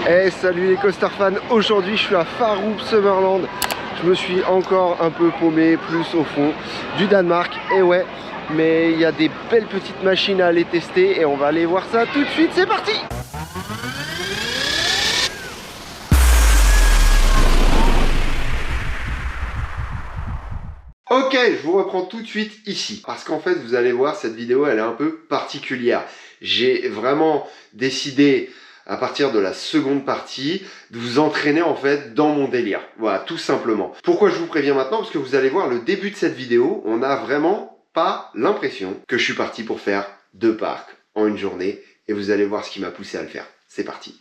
Hey, salut les coaster fans, aujourd'hui je suis à Farup Summerland. Je me suis encore un peu paumé plus au fond du Danemark, et ouais, mais il y a des belles petites machines à aller tester et on va aller voir ça tout de suite, c'est parti! Ok, je vous reprends tout de suite ici, parce qu'en fait vous allez voir, cette vidéo elle est un peu particulière. J'ai vraiment décidé à partir de la seconde partie, de vous entraîner en fait dans mon délire. Voilà, tout simplement. Pourquoi je vous préviens maintenant? Parce que vous allez voir le début de cette vidéo, on n'a vraiment pas l'impression que je suis parti pour faire 2 parcs en une journée, et vous allez voir ce qui m'a poussé à le faire. C'est parti.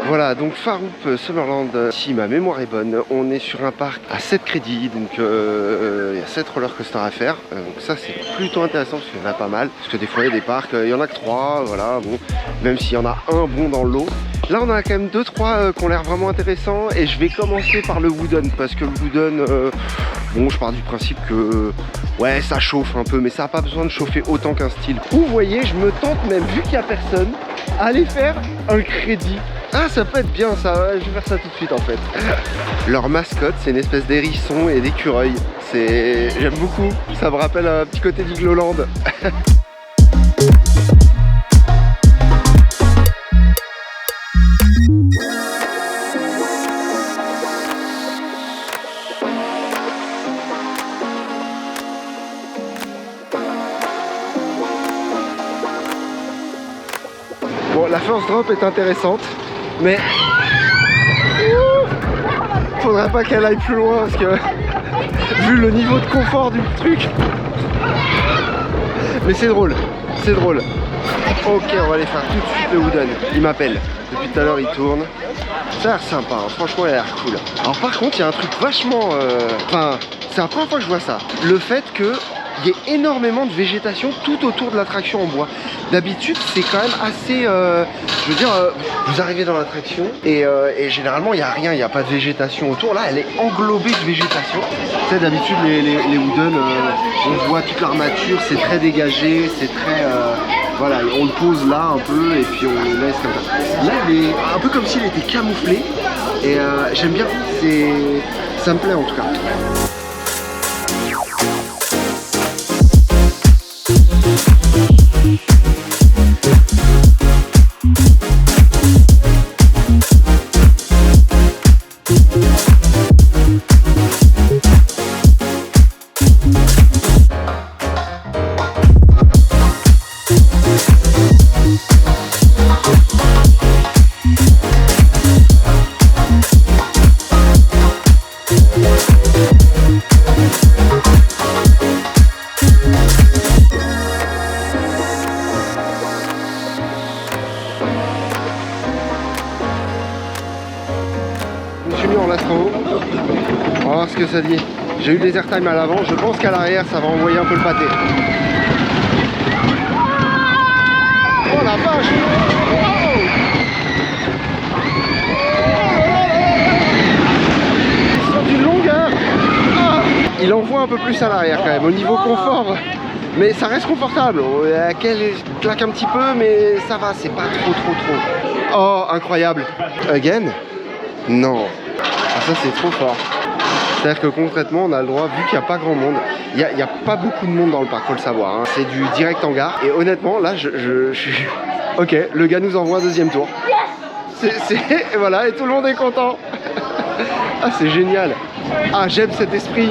Voilà, donc Farup Summerland, si ma mémoire est bonne, on est sur un parc à 7 crédits, donc il y a 7 roller coasters à faire, donc ça c'est plutôt intéressant parce qu'il y en a pas mal, parce que des fois il y a des parcs, il y en a que 3, voilà, bon, même s'il y en a un bon dans le lot. Là on a quand même 2-3 qui ont l'air vraiment intéressants, et je vais commencer par le Wooden, parce que le Wooden, bon, je pars du principe que, ouais, ça chauffe un peu, mais ça n'a pas besoin de chauffer autant qu'un style. Vous voyez, je me tente même, vu qu'il n'y a personne, à aller faire un crédit. Ah, ça peut être bien ça, je vais faire ça tout de suite en fait. Leur mascotte, c'est une espèce d'hérisson et d'écureuil. J'aime beaucoup, ça me rappelle un petit côté d'Igloland. Bon, la first drop est intéressante, mais faudrait pas qu'elle aille plus loin parce que vu le niveau de confort du truc. Mais c'est drôle, c'est drôle. Ok, on va aller faire tout de suite le Wooden. Il m'appelle, depuis tout à l'heure il tourne. Ça a l'air sympa, hein. Franchement il a l'air cool. Alors par contre il y a un truc vachement... Enfin, c'est la première fois que je vois ça. Le fait que il y a énormément de végétation tout autour de l'attraction en bois. D'habitude, c'est quand même assez... je veux dire, vous arrivez dans l'attraction et généralement, il n'y a rien, il n'y a pas de végétation autour. Là, elle est englobée de végétation. Tu sais, d'habitude, les Wooden, on voit toute l'armature, c'est très dégagé, c'est très... voilà, on le pose là un peu et puis on le laisse comme ça. Là, il est un peu comme s'il était camouflé et j'aime bien, ça me plaît en tout cas. On va voir ce que ça dit. J'ai eu des airtime à l'avant, je pense qu'à l'arrière ça va envoyer un peu le pâté. Oh la vache! Oh, c'est d'une longueur! Ah, il envoie un peu plus à l'arrière quand même, au niveau confort. Mais ça reste confortable. Elle claque un petit peu, mais ça va, c'est pas trop. Oh, incroyable! Again? Non. Ah, ça c'est trop fort. C'est-à-dire que concrètement on a le droit, vu qu'il n'y a pas grand monde, il n'y a pas beaucoup de monde dans le parc, faut le savoir, hein. C'est du direct hangar. Et honnêtement là je suis... Ok, le gars nous envoie un deuxième tour. Voilà, et tout le monde est content. Ah c'est génial. Ah j'aime cet esprit.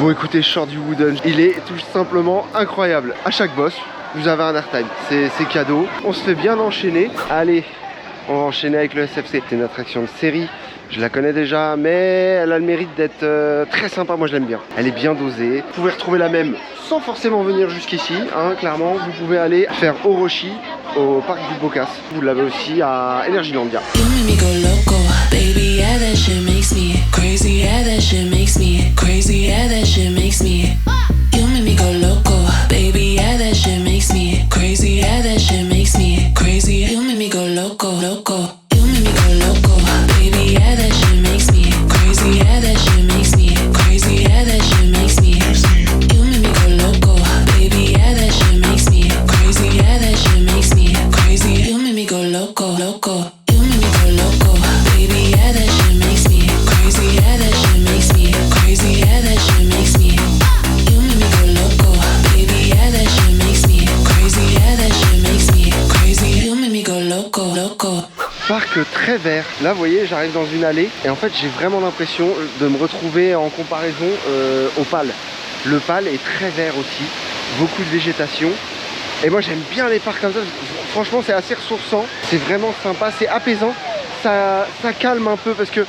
Bon écoutez, je sors du Wooden, il est tout simplement incroyable. À chaque boss, vous avez un airtime, c'est cadeau. On se fait bien enchaîner. Allez, on va enchaîner avec le SFC. C'est une attraction de série, je la connais déjà, mais elle a le mérite d'être très sympa, moi je l'aime bien. Elle est bien dosée. Vous pouvez retrouver la même sans forcément venir jusqu'ici, hein, clairement. Vous pouvez aller faire Orochi au parc du Bocas. Vous l'avez aussi à Energylandia. Baby, yeah, that shit makes me crazy. Yeah, that shit makes me crazy. Yeah, that shit makes me. You make me go loco. presque très vert. Là vous voyez, j'arrive dans une allée et en fait j'ai vraiment l'impression de me retrouver en comparaison au Pal. Le Pal est très vert aussi, beaucoup de végétation. Et moi j'aime bien les parcs comme ça, franchement c'est assez ressourçant, c'est vraiment sympa, c'est apaisant, ça calme un peu parce que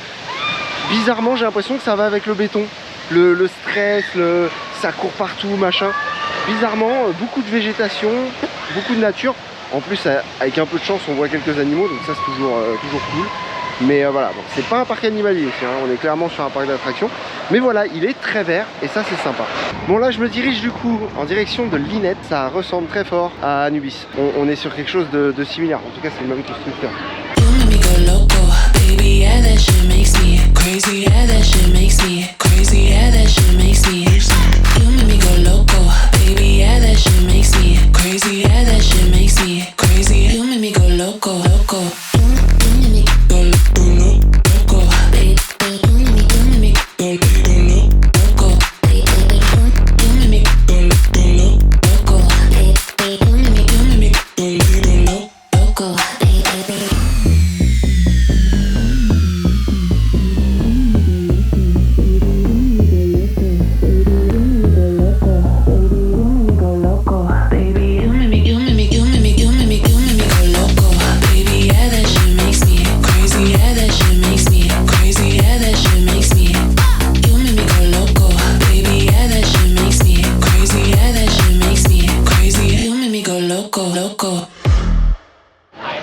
bizarrement j'ai l'impression que ça va avec le béton. Le stress, ça court partout, machin. Bizarrement, beaucoup de végétation, beaucoup de nature. En plus avec un peu de chance on voit quelques animaux, donc ça c'est toujours cool. Mais voilà, bon, c'est pas un parc animalier ici, hein, on est clairement sur un parc d'attractions. Mais voilà, il est très vert et ça c'est sympa. Bon là je me dirige du coup en direction de Lynette. Ça ressemble très fort à Anubis. On est sur quelque chose de similaire, en tout cas c'est le même constructeur.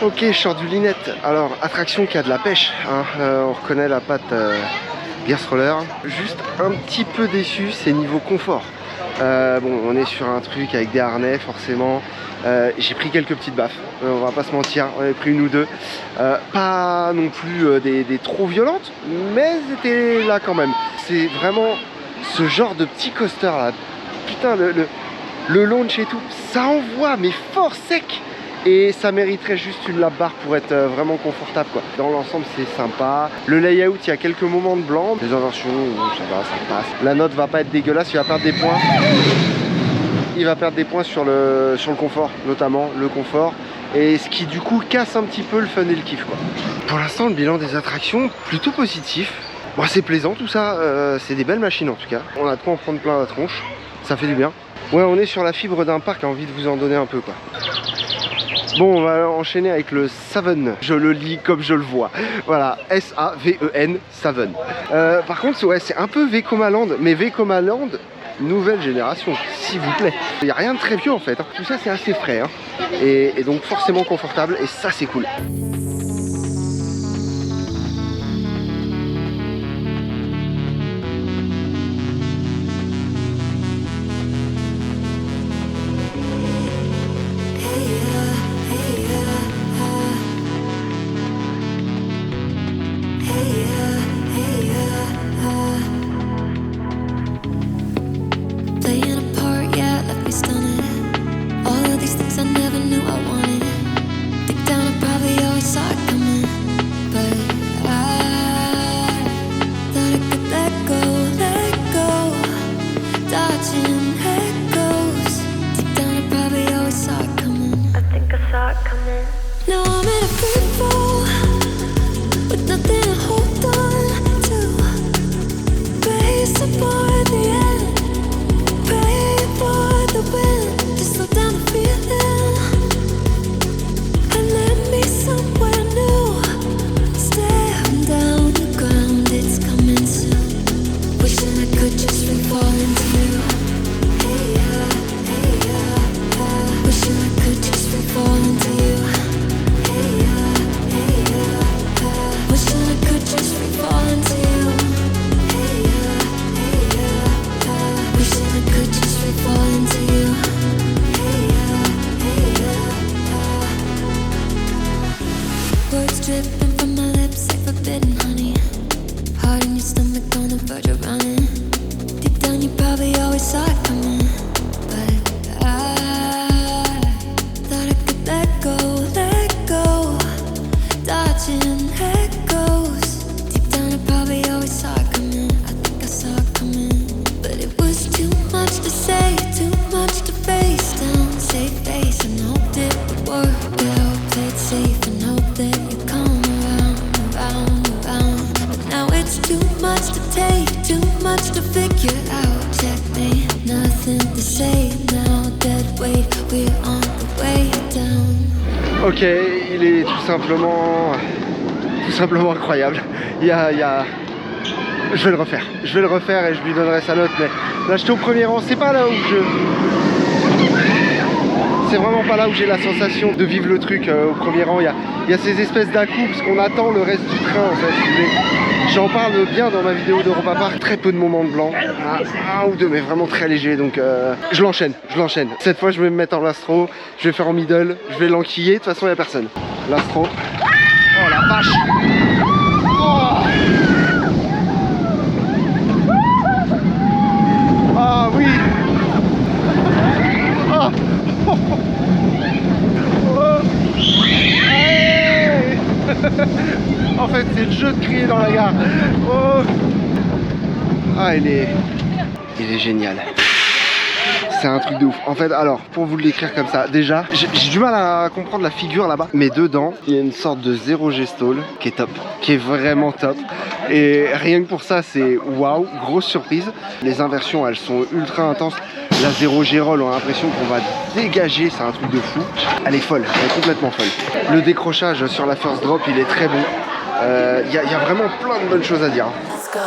Ok, je sors du Lynette. Alors, attraction qui a de la pêche, hein. On reconnaît la patte Gears Roller. Juste un petit peu déçu, c'est niveau confort. Bon, on est sur un truc avec des harnais, forcément. J'ai pris quelques petites baffes, on va pas se mentir, on avait pris une ou deux. Pas non plus des trop violentes, mais c'était là quand même. C'est vraiment ce genre de petit coaster là. Putain, le launch et tout, ça envoie, mais fort sec. Et ça mériterait juste une lap bar pour être vraiment confortable quoi. Dans l'ensemble c'est sympa. Le layout, il y a quelques moments de blanc. Les inversions, ça va, ça passe. La note va pas être dégueulasse, il va perdre des points. Il va perdre des points sur le confort, notamment le confort. Et ce qui du coup casse un petit peu le fun et le kiff quoi. Pour l'instant le bilan des attractions, plutôt positif. Bon, c'est plaisant tout ça, c'est des belles machines en tout cas. On a de quoi en prendre plein la tronche, ça fait du bien. Ouais, on est sur la fibre d'un parc, j'ai envie de vous en donner un peu quoi. Bon, on va enchaîner avec le Saven. Je le lis comme je le vois. Voilà, S-A-V-E-N, Saven. Par contre, ouais, c'est un peu Vekoma Land, mais Vekoma Land, nouvelle génération, s'il vous plaît. Il n'y a rien de très vieux en fait. Tout ça, c'est assez frais. Hein. Et donc forcément confortable, et ça, c'est cool. Wishing I could just fall into you. Hey, Ok, il est tout simplement incroyable. Je vais le refaire et je lui donnerai sa note, mais là j'étais au premier rang, c'est pas là où c'est vraiment pas là où j'ai la sensation de vivre le truc au premier rang. Il y a ces espèces d'à-coups parce qu'on attend le reste du train en fait. J'en parle bien dans ma vidéo d'Europa Park, très peu de moments de blanc, un ou deux mais vraiment très léger, donc je l'enchaîne. Cette fois je vais me mettre en lastro, je vais faire en middle, je vais l'enquiller, de toute façon il n'y a personne. Lastro. Oh la vache. Oh. Ah oui. Ah. Oh. Oh. Hey. En fait c'est le jeu de crier dans la gare. Oh. Ah il est génial. C'est un truc de ouf. En fait, alors, pour vous le décrire comme ça, déjà, j'ai du mal à comprendre la figure là-bas. Mais dedans, il y a une sorte de 0 G-stall qui est top, qui est vraiment top. Et rien que pour ça, c'est waouh, grosse surprise. Les inversions, elles sont ultra intenses. La 0 G-roll, on a l'impression qu'on va dégager, c'est un truc de fou. Elle est folle, elle est complètement folle. Le décrochage sur la first drop, il est très bon. Il y a vraiment plein de bonnes choses à dire. Let's go.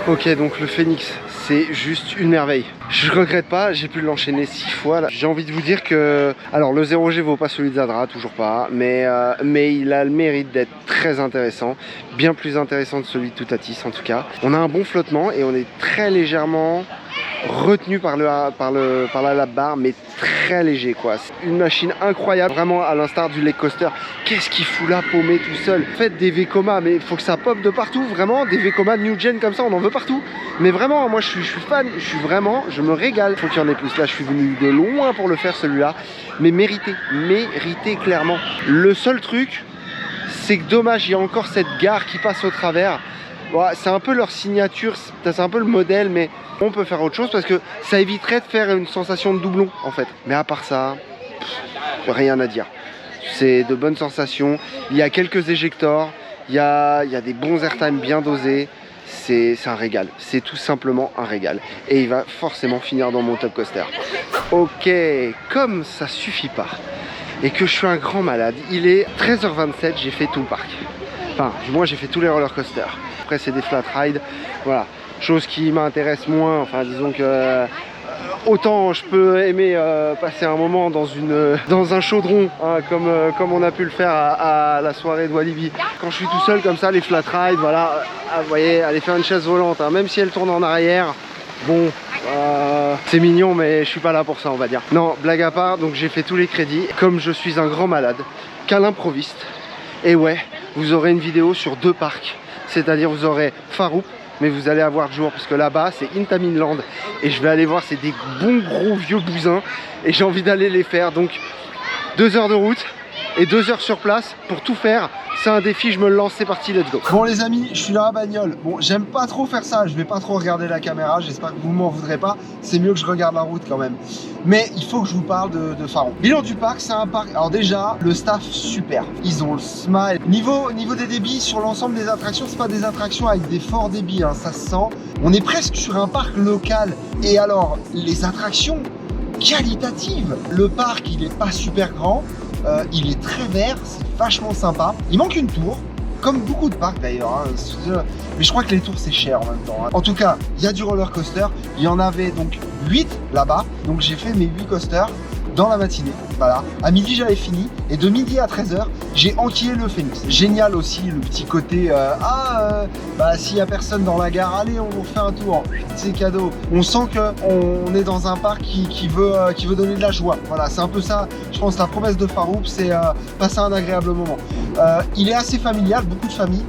Ok, donc le Phoenix, c'est juste une merveille. Je regrette pas, j'ai pu l'enchaîner 6 fois. J'ai envie de vous dire que... Alors, le 0G vaut pas celui de Zadra, toujours pas. Mais il a le mérite d'être très intéressant. Bien plus intéressant que celui de Toutatis, en tout cas. On a un bon flottement et on est très légèrement retenu par la lap bar, mais très léger quoi. C'est une machine incroyable, vraiment à l'instar du Lake Coaster. Qu'est-ce qu'il fout là paumé tout seul? Faites des Vekoma, mais il faut que ça pop de partout, vraiment. Des Vekoma New Gen comme ça, on en veut partout. Mais vraiment, moi je suis fan, je me régale. Faut qu'il y en ait plus. Là, je suis venu de loin pour le faire celui-là, mais mérité clairement. Le seul truc, c'est que dommage, il y a encore cette gare qui passe au travers. Ouais, c'est un peu leur signature, c'est un peu le modèle, mais on peut faire autre chose parce que ça éviterait de faire une sensation de doublon en fait. Mais à part ça, rien à dire. C'est de bonnes sensations. Il y a quelques éjectors, il y a des bons airtime bien dosés. C'est un régal, c'est tout simplement un régal. Et il va forcément finir dans mon top coaster. Ok, comme ça suffit pas et que je suis un grand malade, il est 13h27, j'ai fait tout le parc. Enfin, du moins j'ai fait tous les roller coasters. Après c'est des flat rides, voilà. Chose qui m'intéresse moins, enfin disons que autant je peux aimer passer un moment dans un chaudron, hein, comme on a pu le faire à la soirée de Walibi. Quand je suis tout seul comme ça, les flat rides, voilà, vous voyez, aller faire une chaise volante, hein, même si elle tourne en arrière, bon, c'est mignon, mais je suis pas là pour ça, on va dire. Non, blague à part, donc j'ai fait tous les crédits, comme je suis un grand malade, qu'à l'improviste. Et ouais, vous aurez une vidéo sur 2 parcs, c'est-à-dire vous aurez Farouk, mais vous allez avoir le jour parce que là-bas c'est Intaminland et je vais aller voir, c'est des bons gros vieux bousins et j'ai envie d'aller les faire. Donc 2 heures de route, et 2 heures sur place pour tout faire. C'est un défi, je me le lance, c'est parti, let's go. Bon les amis, je suis dans la bagnole. Bon, j'aime pas trop faire ça, je vais pas trop regarder la caméra, j'espère que vous m'en voudrez pas. C'est mieux que je regarde la route quand même. Mais il faut que je vous parle de Faron. Bilan du parc, c'est un parc. Alors déjà, le staff super. Ils ont le smile. Niveau des débits sur l'ensemble des attractions, c'est pas des attractions avec des forts débits, hein, ça se sent. On est presque sur un parc local. Et alors, les attractions qualitatives. Le parc, il est pas super grand. Il est très vert, c'est vachement sympa. Il manque une tour, comme beaucoup de parcs d'ailleurs, hein. Mais je crois que les tours c'est cher en même temps, hein. En tout cas, il y a du roller coaster. Il y en avait donc 8 là-bas. Donc j'ai fait mes 8 coasters dans la matinée. Voilà. À midi j'avais fini et de midi à 13 h j'ai enquillé le Phoenix. Génial aussi le petit côté s'il y a personne dans la gare, allez on vous fait un tour, c'est cadeau. On sent que on est dans un parc qui veut donner de la joie. Voilà, c'est un peu ça, je pense, la promesse de Farouk, c'est passer un agréable moment. Il est assez familial, beaucoup de familles.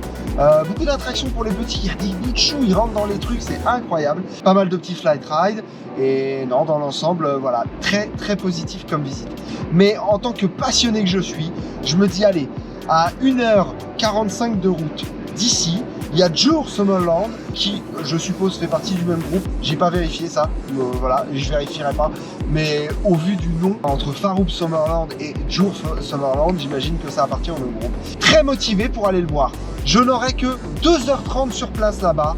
Beaucoup d'attractions pour les petits, il y a des bouts de chou, ils rentrent dans les trucs, c'est incroyable. Pas mal de petits flight rides et non, dans l'ensemble, voilà, très très positif comme visite. Mais en tant que passionné que je suis, je me dis allez, à 1h45 de route d'ici, il y a Jour Summerland qui, je suppose, fait partie du même groupe. J'ai pas vérifié ça, voilà, je vérifierai pas. Mais au vu du nom, entre Farouk Summerland et Jour Summerland, j'imagine que ça appartient au même groupe. Très motivé pour aller le voir. Je n'aurai que 2h30 sur place là-bas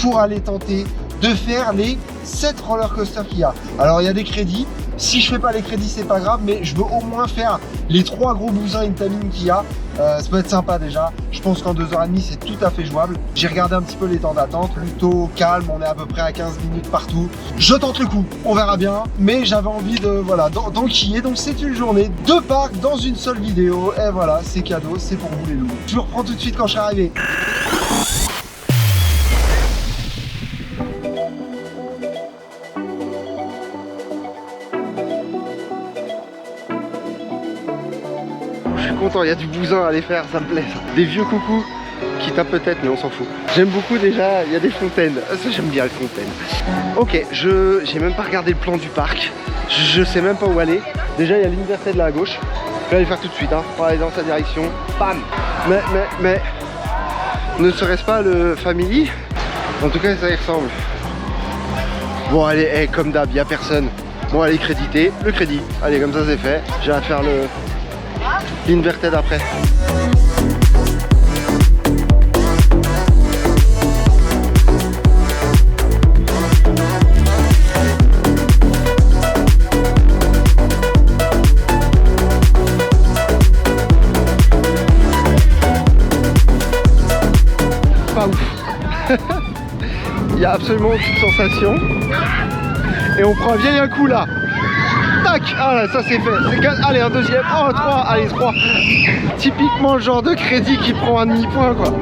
pour aller tenter de faire les 7 roller coasters qu'il y a. Alors il y a des crédits. Si je fais pas les crédits, c'est pas grave, mais je veux au moins faire les 3 gros bousins Intamin qu'il y a. Ça peut être sympa déjà. Je pense qu'en 2h30, c'est tout à fait jouable. J'ai regardé un petit peu les temps d'attente, plutôt calme. On est à peu près à 15 minutes partout. Je tente le coup, on verra bien. Mais j'avais envie de d'enquiller. Donc c'est une journée de parc dans une seule vidéo. Et voilà, c'est cadeau, c'est pour vous les loups. Je vous reprends tout de suite quand je serai arrivé. Content, il y a du bousin à aller faire, ça me plaît ça. Des vieux coucous qui tapent peut-être, mais on s'en fout. J'aime beaucoup déjà, il y a des fontaines, ça j'aime bien les fontaines. Ok, j'ai même pas regardé le plan du parc, je sais même pas où aller. Déjà il y a l'Universal là à gauche, je vais aller faire tout de suite, hein, pour aller dans sa direction. Bam. Mais ne serait-ce pas le Family? En tout cas ça y ressemble. Bon allez, comme d'hab, il y a personne. Bon allez, créditer, le crédit, allez comme ça c'est fait. J'ai à faire l'inverted après. Pas ouf. Il y a absolument aucune sensation. Et on prend bien un coup là. Tac, ah là, ça c'est fait. Allez, un deuxième. Oh, 3, allez, 3. Typiquement le genre de crédit qui prend un demi-point, quoi.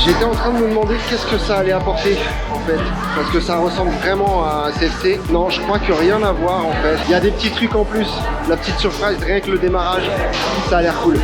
J'étais en train de me demander qu'est-ce que ça allait apporter en fait, parce que ça ressemble vraiment à un CFC. Non, je crois que rien à voir en fait. Il y a des petits trucs en plus, la petite surprise, rien que le démarrage, ça a l'air cool.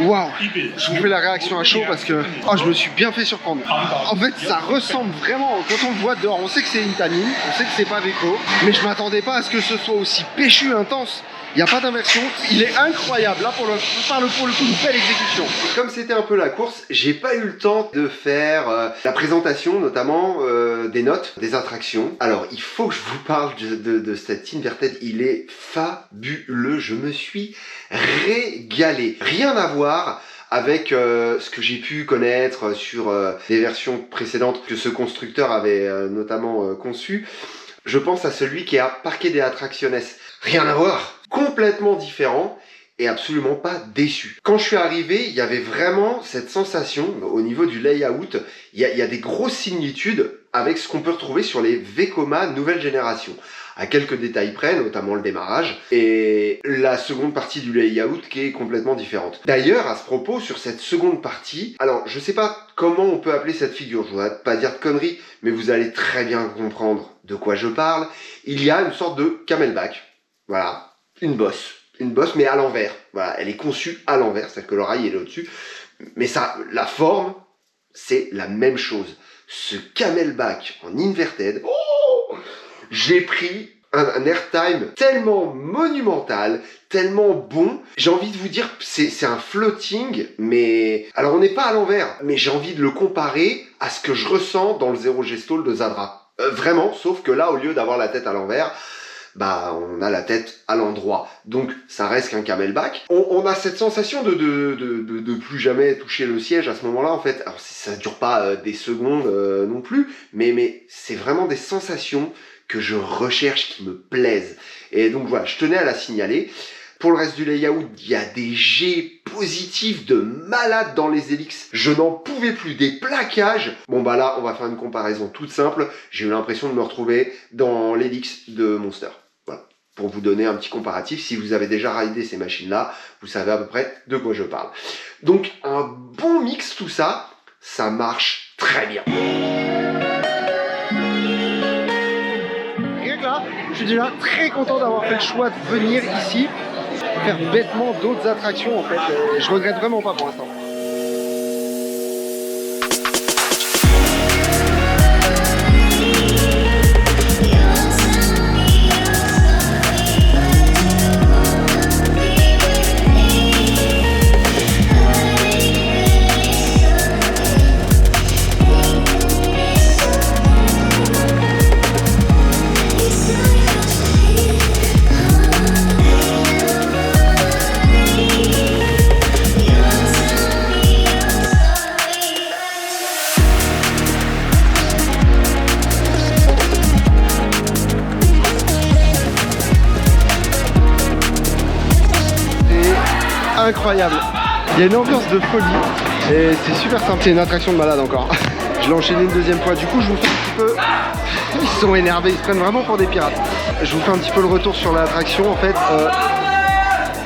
Waouh, je vous fais la réaction à chaud parce que je me suis bien fait surprendre. En fait, ça ressemble vraiment, quand on le voit dehors, on sait que c'est Intamin, on sait que c'est pas Veco, mais je m'attendais pas à ce que ce soit aussi péchu, intense. Il n'y a pas d'inversion, il est incroyable, là pour le coup une belle exécution. Comme c'était un peu la course, j'ai pas eu le temps de faire la présentation notamment des notes, des attractions. Alors il faut que je vous parle de cet Inverted, il est fabuleux, je me suis régalé. Rien à voir avec ce que j'ai pu connaître sur des versions précédentes que ce constructeur avait notamment conçu. je pense à celui qui est à Parque de Atracciones. Rien à voir, complètement différent et absolument pas déçu. Quand je suis arrivé, il y avait vraiment cette sensation, au niveau du layout, il y a des grosses similitudes avec ce qu'on peut retrouver sur les Vekoma nouvelle génération. À quelques détails près, notamment le démarrage, et la seconde partie du layout qui est complètement différente. D'ailleurs, à ce propos, sur cette seconde partie, alors je sais pas comment on peut appeler cette figure, je voudrais pas dire de conneries, mais vous allez très bien comprendre de quoi je parle. Il y a une sorte de camelback, voilà, une bosse mais à l'envers, voilà, elle est conçue à l'envers, c'est-à-dire que l'oreille est là au-dessus, mais ça, la forme, c'est la même chose. Ce camelback en inverted, j'ai pris un airtime tellement monumental, tellement bon. J'ai envie de vous dire, c'est un floating, mais... Alors on n'est pas à l'envers, mais j'ai envie de le comparer à ce que je ressens dans le Zero G-Stall de Zadra. Vraiment, sauf que là, au lieu d'avoir la tête à l'envers, bah on a la tête à l'endroit. Donc ça reste qu'un camelback. On a cette sensation de plus jamais toucher le siège à ce moment-là en fait. Alors ça dure pas des secondes non plus, mais c'est vraiment des sensations que je recherche, qui me plaisent. Et donc voilà, je tenais à la signaler. Pour le reste du layout, il y a des jets positifs de malade dans les hélix. Je n'en pouvais plus, des plaquages. Bon bah là, on va faire une comparaison toute simple. J'ai eu l'impression de me retrouver dans l'hélix de Monster. Voilà, pour vous donner un petit comparatif. Si vous avez déjà ridé ces machines-là, vous savez à peu près de quoi je parle. Donc un bon mix tout ça, ça marche très bien. Rien que là, je suis déjà très content d'avoir fait le choix de venir ici. Faire bêtement d'autres attractions en fait, je regrette vraiment pas pour l'instant. Incroyable, il y a une ambiance de folie et c'est super simple, c'est une attraction de malade encore. Je l'ai enchaîné une deuxième fois, du coup je vous fais un petit peu... Ils sont énervés, ils se prennent vraiment pour des pirates. Je vous fais un petit peu le retour sur l'attraction en fait.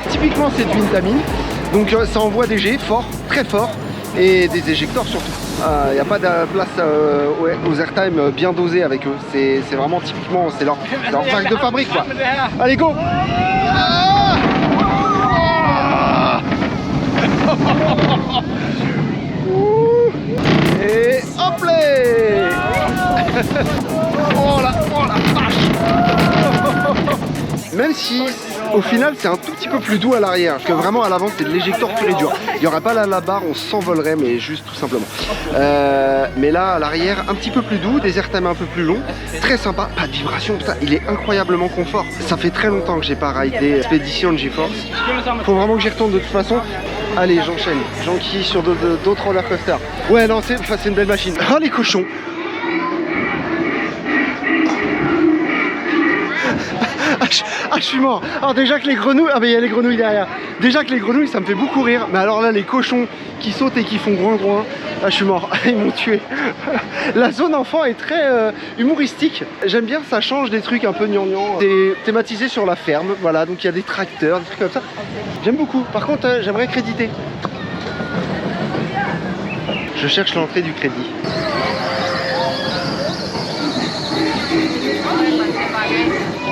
Typiquement c'est du Intamin, donc ça envoie des jets forts, très forts, et des éjecteurs surtout. Il n'y a pas de place aux airtime bien dosés avec eux, c'est vraiment typiquement, c'est leur marque de fabrique quoi. Allez go! Et hop là. Oh la vache. Même si au final c'est un tout petit peu plus doux à l'arrière, parce que vraiment à l'avant c'est de l'éjecteur pur et dur. Il n'y aurait pas la barre, on s'envolerait, mais juste tout simplement. Mais là à l'arrière un petit peu plus doux, des airtime un peu plus longs, très sympa, pas de vibration, putain, il est incroyablement confort. Ça fait très longtemps que j'ai pas ridé Expedition GeForce. Faut vraiment que j'y retourne de toute façon. Allez, j'enchaîne, j'enquille sur d'autres roller coasters. Ouais, non, c'est une belle machine. Oh, les cochons. Je suis mort. Alors déjà que les grenouilles, ah mais il y a les grenouilles derrière. Déjà que les grenouilles, ça me fait beaucoup rire. Mais alors là, les cochons qui sautent et qui font groin, je suis mort. Ils m'ont tué. La zone enfant est très humoristique. J'aime bien, ça change des trucs un peu gnangnan. C'est thématisé sur la ferme, voilà. Donc il y a des tracteurs, des trucs comme ça. J'aime beaucoup. Par contre, j'aimerais créditer. Je cherche l'entrée du crédit.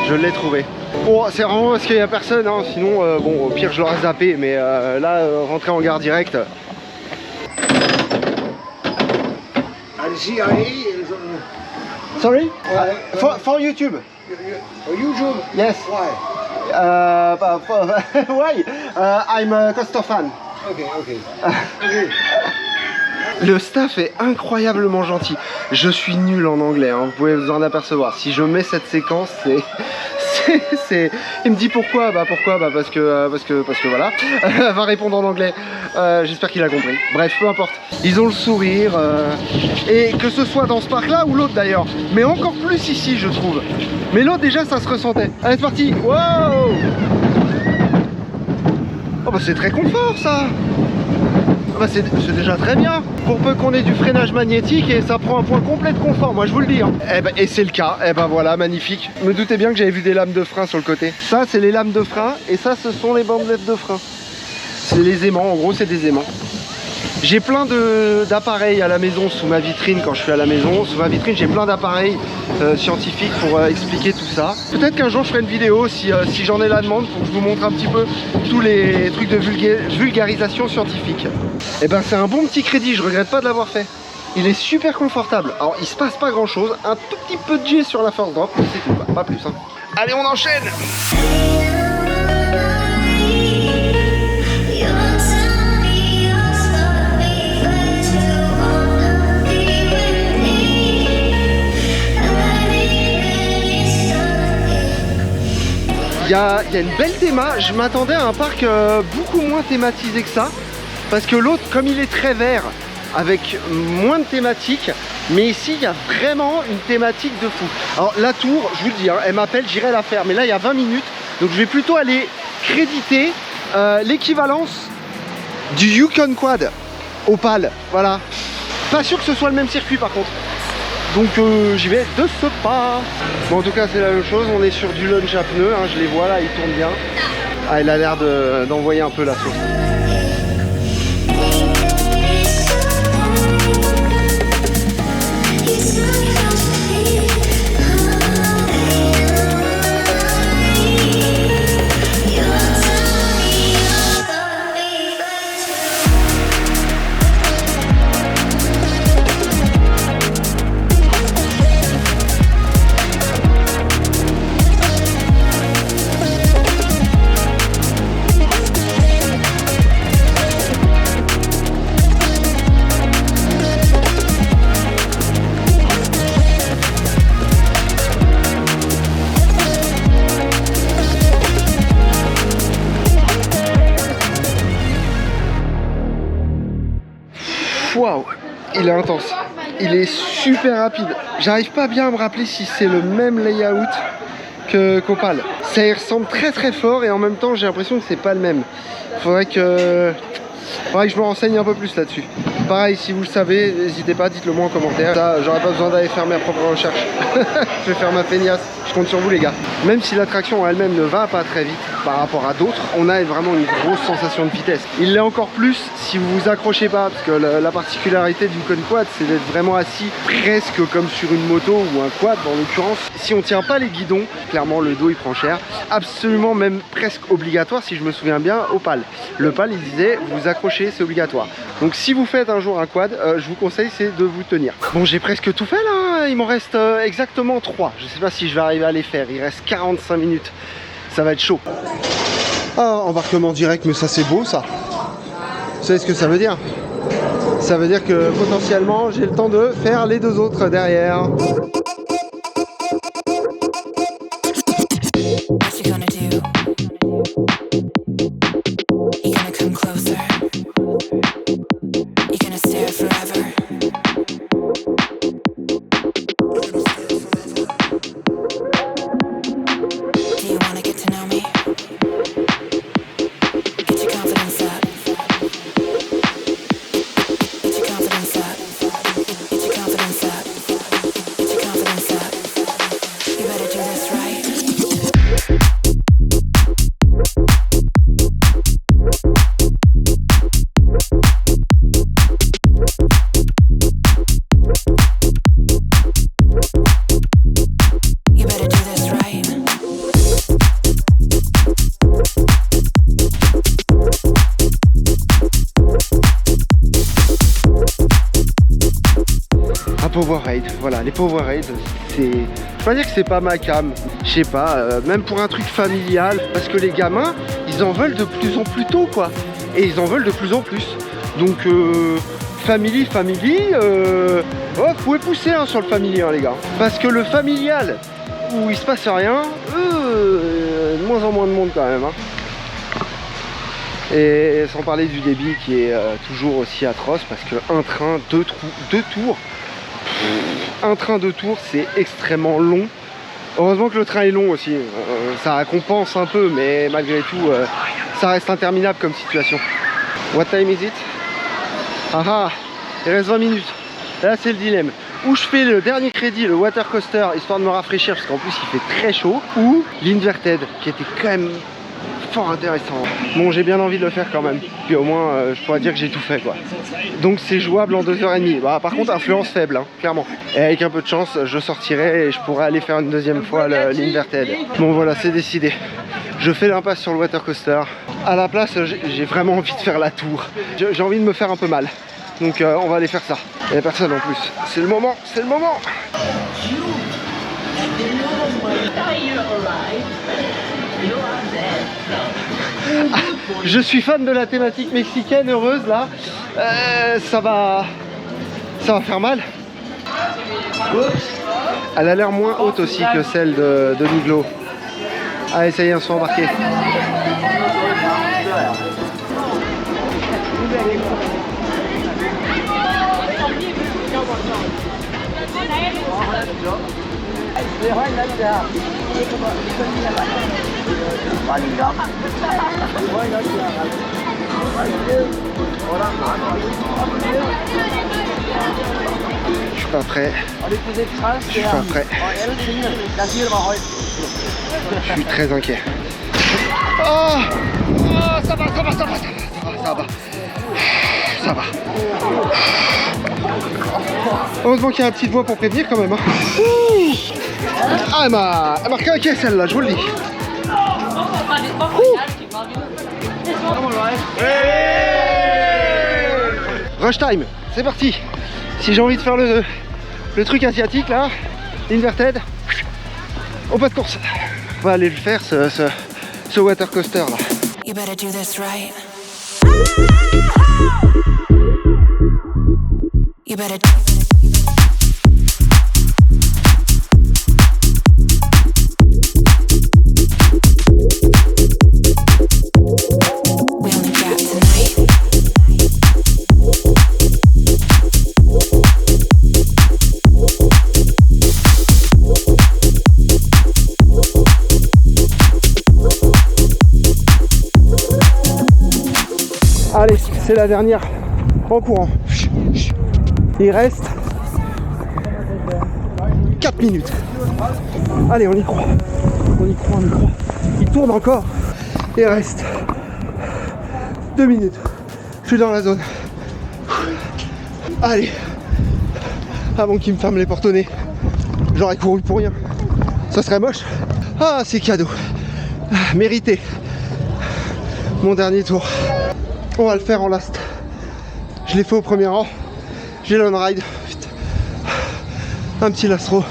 Je l'ai trouvé. Bon, c'est vraiment parce qu'il n'y a personne, hein. Sinon, bon, au pire, je l'aurais zappé, mais là, rentrer en gare directe. Sorry? For YouTube. YouTube? Yes. Why? Why? I'm a coaster fan. Okay. Le staff est incroyablement gentil. Je suis nul en anglais, hein, vous pouvez vous en apercevoir. Si je mets cette séquence, Il me dit pourquoi, parce que voilà. Elle va répondre en anglais. J'espère qu'il a compris. Bref, peu importe. Ils ont le sourire. Et que ce soit dans ce parc-là ou l'autre d'ailleurs. Mais encore plus ici, je trouve. Mais l'autre, déjà, ça se ressentait. Allez, c'est parti. Wow! Oh, bah, c'est très confort, ça. Bah, c'est déjà très bien. Pour peu qu'on ait du freinage magnétique et ça prend un point complet de confort, moi je vous le dis. Hein. Et c'est le cas. Et ben voilà, magnifique. Je me doutais bien que j'avais vu des lames de frein sur le côté. Ça, c'est les lames de frein et ça, ce sont les bandelettes de frein. C'est les aimants, en gros, c'est des aimants. J'ai plein d'appareils à la maison sous ma vitrine quand je suis à la maison. Sous ma vitrine, j'ai plein d'appareils scientifiques pour expliquer tout ça. Peut-être qu'un jour je ferai une vidéo si j'en ai la demande pour que je vous montre un petit peu tous les trucs de vulgarisation scientifique. Et ben c'est un bon petit crédit, je regrette pas de l'avoir fait. Il est super confortable. Alors il se passe pas grand chose, un tout petit peu de G sur la force drop, mais c'est tout, pas plus. Hein. Allez, on enchaîne. Il y a une belle théma, je m'attendais à un parc beaucoup moins thématisé que ça, parce que l'autre, comme il est très vert, avec moins de thématiques, mais ici il y a vraiment une thématique de fou. Alors la tour, je vous le dis, hein, elle m'appelle, j'irai la faire, mais là il y a 20 minutes, donc je vais plutôt aller créditer l'équivalence du Yukon Quad Opal, voilà. Pas sûr que ce soit le même circuit par contre. Donc j'y vais de ce pas. Bon, en tout cas c'est la même chose, on est sur du launch à pneus, hein, je les vois là, ils tournent bien. Ah, il a l'air d'envoyer un peu la sauce. Waouh, il est intense, il est super rapide. J'arrive pas bien à me rappeler si c'est le même layout qu'Opal. Ça y ressemble très très fort et en même temps j'ai l'impression que c'est pas le même. Faudrait que je me renseigne un peu plus là-dessus. Pareil, si vous le savez, n'hésitez pas, dites-le moi en commentaire. Ça, j'aurais pas besoin d'aller faire mes propres recherches. Je vais faire ma feignasse. Je compte sur vous les gars. Même si l'attraction elle-même ne va pas très vite par rapport à d'autres, on a vraiment une grosse sensation de vitesse. Il l'est encore plus si vous vous accrochez pas, parce que la particularité du Yukon Quad, c'est d'être vraiment assis presque comme sur une moto ou un quad en l'occurrence. Si on tient pas les guidons, clairement le dos il prend cher. Absolument, même presque obligatoire si je me souviens bien, au PAL. Le PAL il disait vous accrochez, c'est obligatoire. Donc si vous faites un jour un quad, je vous conseille c'est de vous tenir. Bon, j'ai presque tout fait là, il m'en reste exactement 3. Je sais pas si je vais arriver à les faire, il reste 45 minutes. Ça va être chaud. Ah, embarquement direct, mais ça c'est beau ça. Vous savez ce que ça veut dire? Ça veut dire que potentiellement j'ai le temps de faire les deux autres derrière. Powerade, voilà, les Powerade, c'est... Je vais pas dire que c'est pas ma cam, je sais pas, même pour un truc familial, parce que les gamins, ils en veulent de plus en plus tôt, quoi, et ils en veulent de plus en plus. Donc, family, vous pouvez pousser hein, sur le family, hein, les gars, parce que le familial où il se passe rien, de moins en moins de monde quand même. Hein. Et sans parler du débit qui est toujours aussi atroce parce qu'un train, deux tours, un train deux tours c'est extrêmement long. Heureusement que le train est long aussi, ça récompense un peu mais malgré tout ça reste interminable comme situation. What time is it? Ah, il reste 20 minutes. Là c'est le dilemme. Ou je fais le dernier crédit, le water coaster, histoire de me rafraîchir parce qu'en plus il fait très chaud. Ou l'inverted qui était quand même fort intéressant. Bon, j'ai bien envie de le faire quand même. Puis au moins je pourrais dire que j'ai tout fait quoi. Donc c'est jouable en 2h30. Bah, par contre influence faible hein, clairement. Et avec un peu de chance je sortirai et je pourrai aller faire une deuxième fois l'inverted. Bon voilà c'est décidé. Je fais l'impasse sur le water coaster. À la place j'ai vraiment envie de faire la tour. J'ai envie de me faire un peu mal. Donc on va aller faire ça. Il n'y a personne en plus. C'est le moment, c'est le moment. Ah, je suis fan de la thématique mexicaine heureuse là. Ça va faire mal. Elle a l'air moins haute aussi que celle de Niglo. Allez ça y est, on se fait embarquer. Je suis pas prêt. Je suis pas prêt. Je suis très inquiet. Oh, ça va. Ça va. Heureusement qu'il y a une petite voix pour prévenir quand même. Hein. Ah, elle m'a craqué celle-là, je vous le dis. Rush time, c'est parti. Si j'ai envie de faire le truc asiatique là, inverted, au pas de course. On va aller le faire ce water coaster là. You better do this right. You better Allez, c'est la dernière en courant. Il reste 4 minutes. Allez, on y croit. On y croit. Il tourne encore. Il reste 2 minutes. Je suis dans la zone. Allez. Avant qu'il me ferme les portes au nez. J'aurais couru pour rien. Ça serait moche. Ah, c'est cadeau. Mérité. Mon dernier tour. On va le faire en last. Je l'ai fait au premier rang. J'ai l'on-ride. Un petit lastro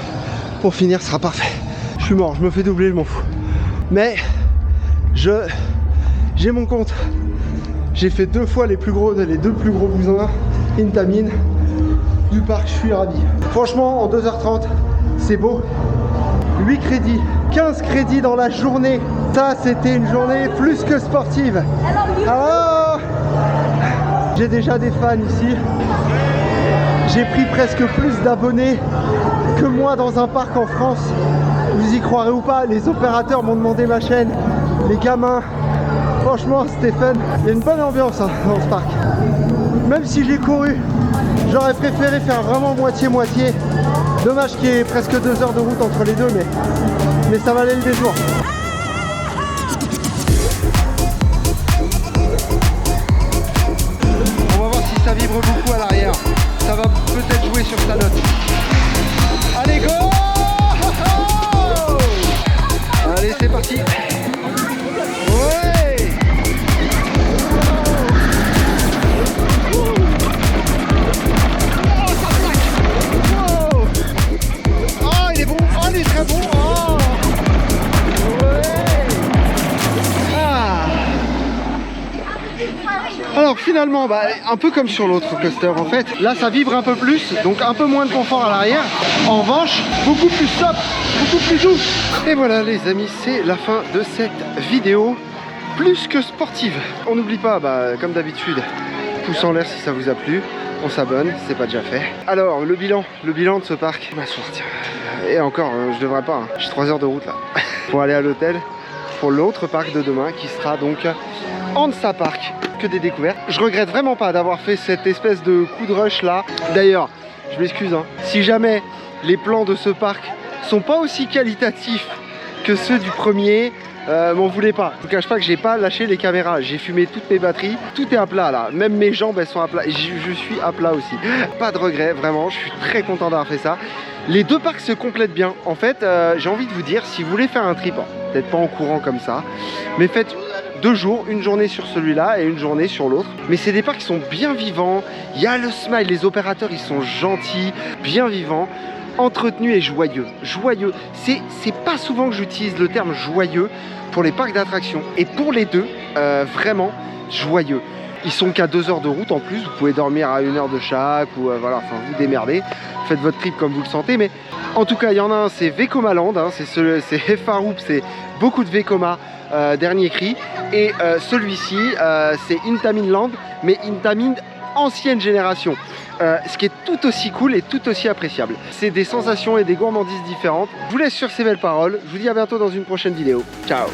pour finir, ce sera parfait. Je suis mort, je me fais doubler, je m'en fous. Mais j'ai mon compte. J'ai fait 2 fois les deux plus gros bousins Intamin du parc, je suis ravi. Franchement, en 2h30, c'est beau. 8 crédits, 15 crédits dans la journée. Ça, c'était une journée plus que sportive. Alors, j'ai déjà des fans ici. J'ai pris presque plus d'abonnés que moi dans un parc en France. Vous y croirez ou pas, les opérateurs m'ont demandé ma chaîne, les gamins. Franchement, c'était fun. Il y a une bonne ambiance hein, dans ce parc. Même si j'ai couru, j'aurais préféré faire vraiment moitié-moitié. Dommage qu'il y ait presque 2 heures de route entre les deux, mais ça valait le détour. On va voir si ça vibre beaucoup à l'arrière. Ça va peut-être jouer sur sa note. Allez, go! Allez, c'est parti. Ouais! Oh, il est bon. Oh, il est très bon. Oh. Ouais. Ah. Alors, Alors finalement, un peu comme sur l'autre coaster en fait, là ça vibre un peu plus, donc un peu moins de confort à l'arrière. En revanche, beaucoup plus souple, beaucoup plus doux. Et voilà les amis, c'est la fin de cette vidéo plus que sportive. On n'oublie pas, comme d'habitude, pouce en l'air si ça vous a plu. On s'abonne, c'est pas déjà fait. Alors le bilan de ce parc, m'asseoir tiens. Et encore, je devrais pas, hein. J'ai 3 heures de route là pour aller à l'hôtel pour l'autre parc de demain qui sera donc Hansa Park. Que des découvertes. Je regrette vraiment pas d'avoir fait cette espèce de coup de rush là. D'ailleurs, je m'excuse, hein, si jamais les plans de ce parc sont pas aussi qualitatifs que ceux du premier, m'en voulez pas. Je vous cache pas que j'ai pas lâché les caméras, j'ai fumé toutes mes batteries, tout est à plat là, même mes jambes elles sont à plat, je suis à plat aussi. Pas de regret, vraiment, je suis très content d'avoir fait ça. Les deux parcs se complètent bien. En fait, j'ai envie de vous dire, si vous voulez faire un trip, peut-être pas en courant comme ça, mais faites 2 jours, une journée sur celui-là et une journée sur l'autre. Mais c'est des parcs qui sont bien vivants, il y a le smile, les opérateurs ils sont gentils, bien vivants, entretenus et joyeux. Joyeux, c'est pas souvent que j'utilise le terme joyeux pour les parcs d'attractions. Et pour les deux, vraiment joyeux. Ils sont qu'à 2 heures de route en plus, vous pouvez dormir à 1 heure de chaque, ou voilà, enfin vous démerdez, faites votre trip comme vous le sentez, mais en tout cas il y en a un, c'est Vekoma Land, hein, c'est Farouk, c'est beaucoup de Vekoma, dernier cri, et celui-ci c'est Intamin Land, mais Intamin ancienne génération, ce qui est tout aussi cool et tout aussi appréciable. C'est des sensations et des gourmandises différentes. Je vous laisse sur ces belles paroles, je vous dis à bientôt dans une prochaine vidéo, ciao.